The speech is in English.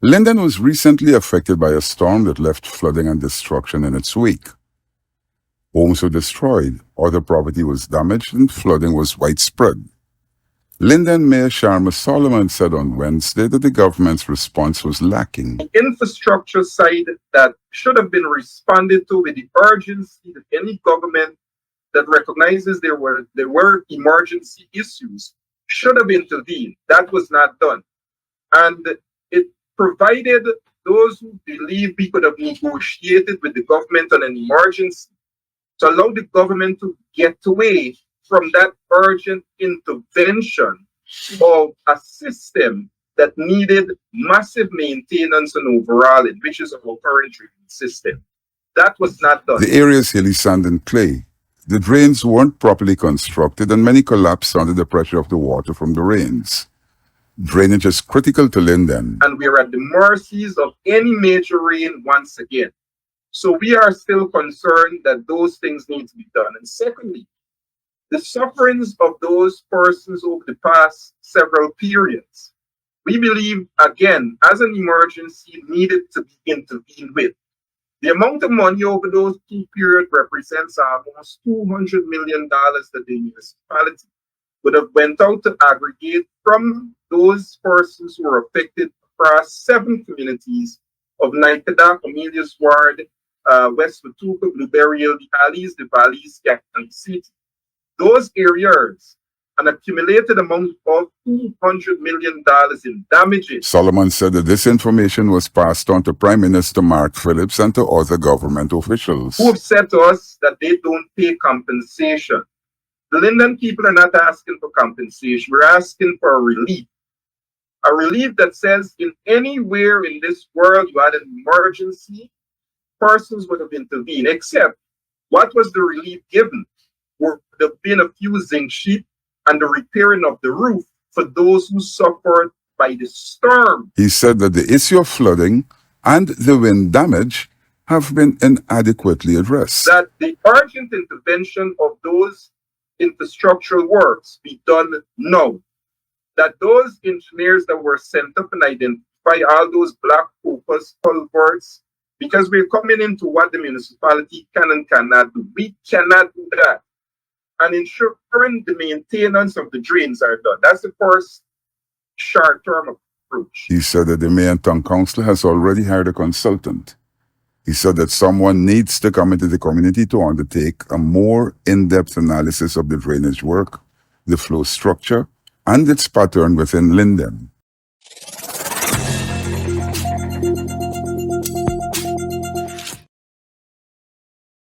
Linden was recently affected by a storm that left flooding and destruction in its wake. Homes were destroyed, other property was damaged, and flooding was widespread. Linden Mayor Sharma Solomon said on Wednesday that the government's response was lacking. Infrastructure side that should have been responded to with the urgency that any government that recognizes there were emergency issues should have intervened. That was not done. And it provided those who believe we could have negotiated with the government on an emergency to allow the government to get away from that urgent intervention of a system that needed massive maintenance and overhauling, which is our current drinking system. That was not done. The area's hilly sand and clay. The drains weren't properly constructed and many collapsed under the pressure of the water from the rains. Drainage is critical to Linden. And we're at the mercies of any major rain once again. So we are still concerned that those things need to be done. And secondly, the sufferings of those persons over the past several periods, we believe, again, as an emergency, needed to be intervened with. The amount of money over those two periods represents almost $200 million that the municipality would have went out to aggregate from those persons who were affected across 7 communities of Naikada, Amelia's Ward, West Watuka, Blueberry Hill, the Alleys, the Valleys, and the City. Those areas, an accumulated amount of $200 million in damages. Solomon said that this information was passed on to Prime Minister Mark Phillips and to other government officials, who have said to us that they don't pay compensation. The Linden people are not asking for compensation. We're asking for a relief. A relief that says in anywhere in this world you had an emergency, persons would have intervened, except what was the relief given? Would have been a few zinc sheet and the repairing of the roof for those who suffered by the storm. He said that the issue of flooding and the wind damage have been inadequately addressed. That the urgent intervention of those infrastructural works be done now. That those engineers that were sent up and identify all those black opus culverts, because we're coming into what the municipality can and cannot do. We cannot do that. And ensuring the maintenance of the drains are done. That's the first short-term approach. He said that the Mayor and Town Council has already hired a consultant. He said that someone needs to come into the community to undertake a more in-depth analysis of the drainage work, the flow structure, and its pattern within Linden.